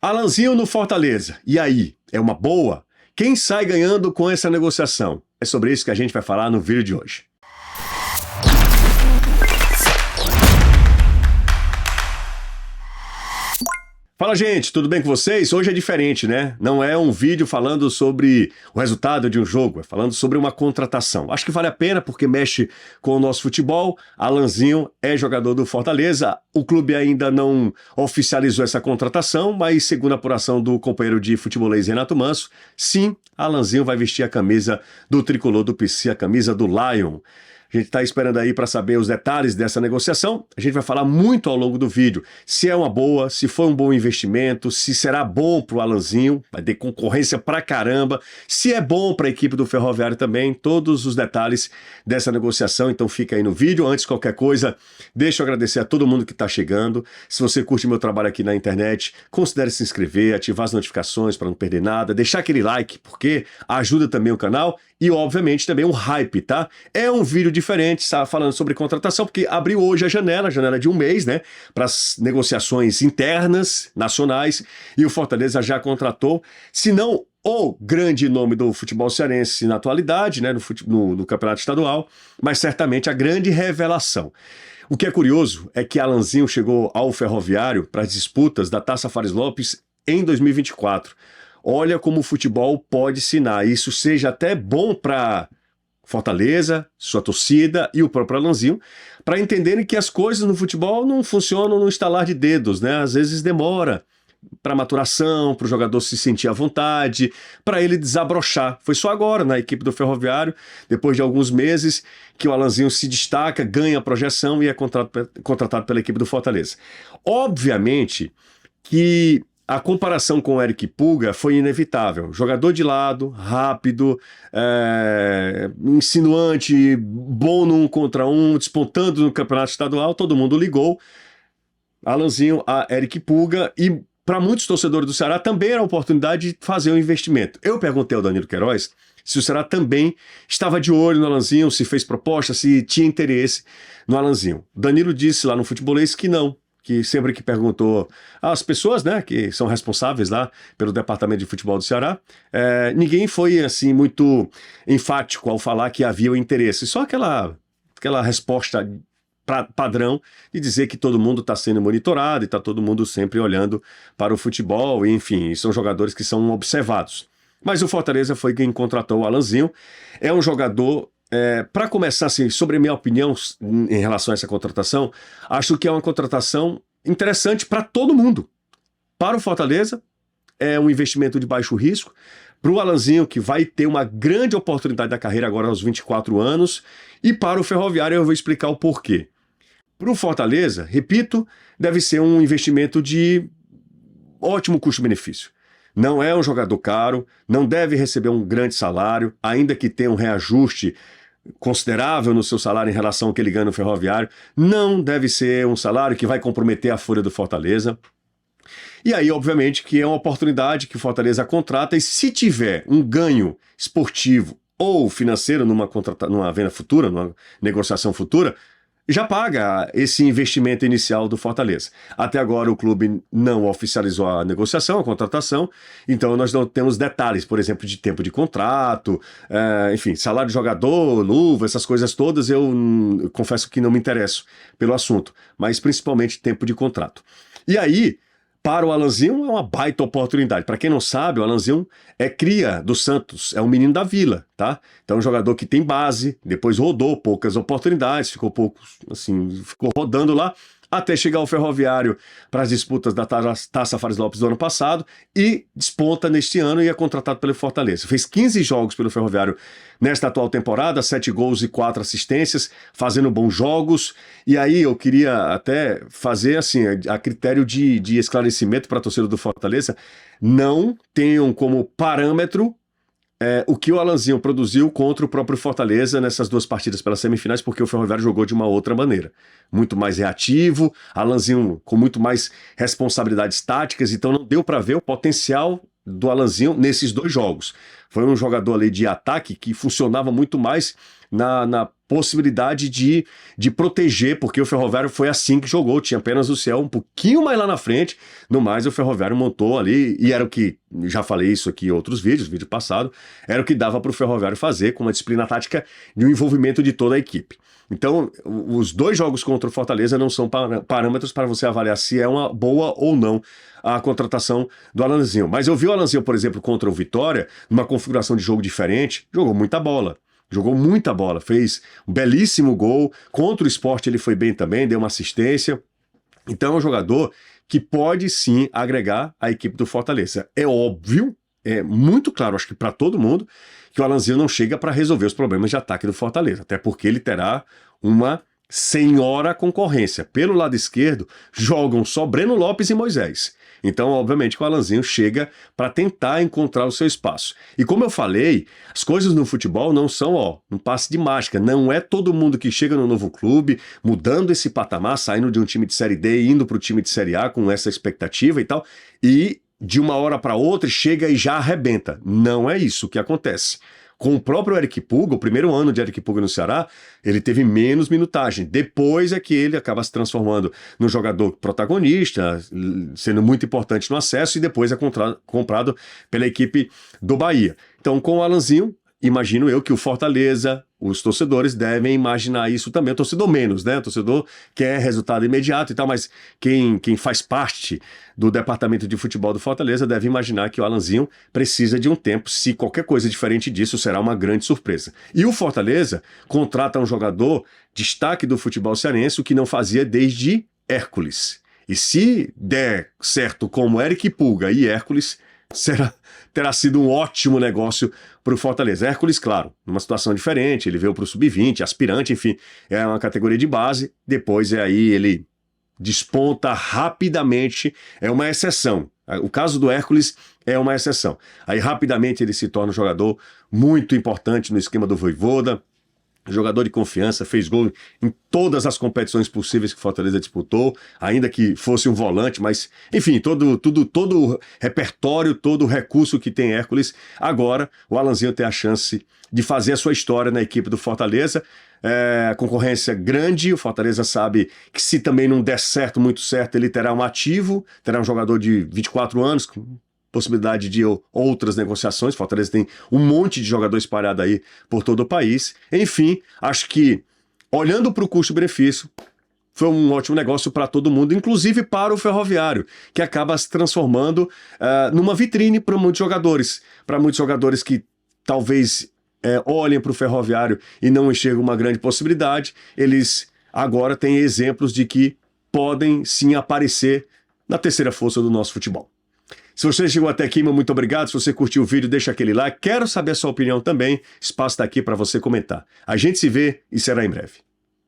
Alanzinho no Fortaleza. E aí, é uma boa? Quem sai ganhando com essa negociação? É sobre isso que a gente vai falar no vídeo de hoje. Fala, gente, tudo bem com vocês? Hoje é diferente, né? Não é um vídeo falando sobre o resultado de um jogo, é falando sobre uma contratação. Acho que vale a pena porque mexe com o nosso futebol. Alanzinho é jogador do Fortaleza. O clube ainda não oficializou essa contratação, mas segundo a apuração do companheiro de futebolês Renato Manso, sim, Alanzinho vai vestir a camisa do tricolor do PC, a camisa do Lion. A gente está esperando aí para saber os detalhes dessa negociação. A gente vai falar muito ao longo do vídeo se é uma boa, se foi um bom investimento, se será bom para o Alanzinho, vai ter concorrência pra caramba, se é bom para a equipe do Ferroviário também, todos os detalhes dessa negociação. Então fica aí no vídeo. Antes de qualquer coisa, deixa eu agradecer a todo mundo que está chegando. Se você curte meu trabalho aqui na internet, considere se inscrever, ativar as notificações para não perder nada, deixar aquele like, porque ajuda também o canal. E, obviamente, também um hype, tá? É um vídeo diferente, tá? Falando sobre contratação, porque abriu hoje a janela de um mês, né? Para as negociações internas, nacionais, e o Fortaleza já contratou, se não o grande nome do futebol cearense na atualidade, né? No campeonato estadual, mas certamente a grande revelação. O que é curioso é que Alanzinho chegou ao Ferroviário para as disputas da Taça Fares Lopes em 2024. Olha como o futebol pode ensinar. Isso seja até bom para Fortaleza, sua torcida e o próprio Alanzinho, para entenderem que as coisas no futebol não funcionam no estalar de dedos, né? Às vezes demora para maturação, para o jogador se sentir à vontade, para ele desabrochar. Foi só agora na equipe do Ferroviário, depois de alguns meses, que o Alanzinho se destaca, ganha a projeção e é contratado pela equipe do Fortaleza. Obviamente que a comparação com o Eric Pulga foi inevitável. Jogador de lado, rápido, insinuante, bom no 1 contra 1, despontando no campeonato estadual, todo mundo ligou. Alanzinho a Eric Pulga, e para muitos torcedores do Ceará também era a oportunidade de fazer um investimento. Eu perguntei ao Danilo Queiroz se o Ceará também estava de olho no Alanzinho, se fez proposta, se tinha interesse no Alanzinho. Danilo disse lá no Futebolês que não, que sempre que perguntou às pessoas, né, que são responsáveis lá pelo departamento de futebol do Ceará, ninguém foi assim muito enfático ao falar que havia o interesse. Só aquela resposta padrão de dizer que todo mundo está sendo monitorado e está todo mundo sempre olhando para o futebol, e, enfim, são jogadores que são observados. Mas o Fortaleza foi quem contratou o Alanzinho. É um jogador... para começar, assim, sobre a minha opinião em relação a essa contratação, acho que é uma contratação interessante para todo mundo. Para o Fortaleza, é um investimento de baixo risco. Para o Alanzinho, que vai ter uma grande oportunidade da carreira agora aos 24 anos. E para o Ferroviário, eu vou explicar o porquê. Para o Fortaleza, repito, deve ser um investimento de ótimo custo-benefício. Não é um jogador caro, não deve receber um grande salário, ainda que tenha um reajuste considerável no seu salário em relação ao que ele ganha no Ferroviário. Não deve ser um salário que vai comprometer a folha do Fortaleza. E aí, obviamente, que é uma oportunidade que o Fortaleza contrata, e se tiver um ganho esportivo ou financeiro numa venda futura, numa negociação futura, já paga esse investimento inicial do Fortaleza. Até agora o clube não oficializou a negociação, a contratação, então nós não temos detalhes, por exemplo, de tempo de contrato, enfim, salário de jogador, luva, essas coisas todas, eu confesso que não me interesso pelo assunto, mas principalmente tempo de contrato. E aí, para o Alanzinho é uma baita oportunidade. Para quem não sabe, o Alanzinho é cria do Santos, é um menino da Vila, tá? Então é um jogador que tem base, depois rodou poucas oportunidades, ficou rodando lá, até chegar ao Ferroviário para as disputas da Taça Fares Lopes do ano passado e desponta neste ano e é contratado pelo Fortaleza. Fez 15 jogos pelo Ferroviário nesta atual temporada, 7 gols e 4 assistências, fazendo bons jogos. E aí eu queria até fazer assim, a critério de esclarecimento para a torcida do Fortaleza, não tenham como parâmetro o que o Alanzinho produziu contra o próprio Fortaleza nessas duas partidas pelas semifinais, porque o Ferroviário jogou de uma outra maneira. Muito mais reativo, Alanzinho com muito mais responsabilidades táticas, então não deu para ver o potencial do Alanzinho nesses dois jogos. Foi um jogador ali de ataque que funcionava muito mais na possibilidade de proteger, porque o Ferroviário foi assim que jogou, tinha apenas o Ciel um pouquinho mais lá na frente, no mais o Ferroviário montou ali, e era o que, já falei isso aqui em outros vídeos, vídeo passado, era o que dava para o Ferroviário fazer com uma disciplina tática e um envolvimento de toda a equipe. Então, os dois jogos contra o Fortaleza não são parâmetros para você avaliar se é uma boa ou não a contratação do Alanzinho. Mas eu vi o Alanzinho, por exemplo, contra o Vitória, numa configuração de jogo diferente, jogou muita bola. Jogou muita bola, fez um belíssimo gol. Contra o Sport ele foi bem também, deu uma assistência. Então é um jogador que pode sim agregar a equipe do Fortaleza. É óbvio, é muito claro, acho que para todo mundo, que o Alanzinho não chega para resolver os problemas de ataque do Fortaleza. Até porque ele terá uma senhora concorrência. Pelo lado esquerdo, jogam só Breno Lopes e Moisés. Então, obviamente, que o Alanzinho chega para tentar encontrar o seu espaço. E como eu falei, as coisas no futebol não são, um passe de mágica. Não é todo mundo que chega no novo clube, mudando esse patamar, saindo de um time de Série D e indo para o time de Série A com essa expectativa e tal, e de uma hora para outra chega e já arrebenta. Não é isso que acontece. Com o próprio Eric Puga, o primeiro ano de Eric Puga no Ceará, ele teve menos minutagem. Depois é que ele acaba se transformando num jogador protagonista, sendo muito importante no acesso, e depois é comprado pela equipe do Bahia. Então, com o Alanzinho, imagino eu que o Fortaleza, os torcedores devem imaginar isso também. O torcedor menos, né? O torcedor quer resultado imediato e tal, mas quem faz parte do departamento de futebol do Fortaleza deve imaginar que o Alanzinho precisa de um tempo. Se qualquer coisa diferente disso, será uma grande surpresa. E o Fortaleza contrata um jogador destaque do futebol cearense, o que não fazia desde Hércules. E se der certo como Eric Puga e Hércules, terá sido um ótimo negócio para o Fortaleza. Hércules, claro, numa situação diferente, ele veio para o sub-20, aspirante, enfim, é uma categoria de base, depois aí ele desponta rapidamente, é uma exceção. O caso do Hércules é uma exceção. Aí rapidamente ele se torna um jogador muito importante no esquema do Vojvoda, jogador de confiança, fez gol em todas as competições possíveis que o Fortaleza disputou, ainda que fosse um volante, mas enfim, todo o repertório, todo o recurso que tem Hércules. Agora o Alanzinho tem a chance de fazer a sua história na equipe do Fortaleza. A concorrência grande, o Fortaleza sabe que se também não der certo, muito certo, ele terá um ativo, terá um jogador de 24 anos, com possibilidade de outras negociações. Fortaleza tem um monte de jogador espalhado aí por todo o país. Enfim, acho que, olhando para o custo-benefício, foi um ótimo negócio para todo mundo, inclusive para o Ferroviário, que acaba se transformando numa vitrine para muitos jogadores que talvez olhem para o Ferroviário e não enxergam uma grande possibilidade. Eles agora têm exemplos de que podem sim aparecer na terceira força do nosso futebol. Se você chegou até aqui, muito obrigado. Se você curtiu o vídeo, deixa aquele like. Quero saber a sua opinião também. Espaço está aqui para você comentar. A gente se vê e será em breve.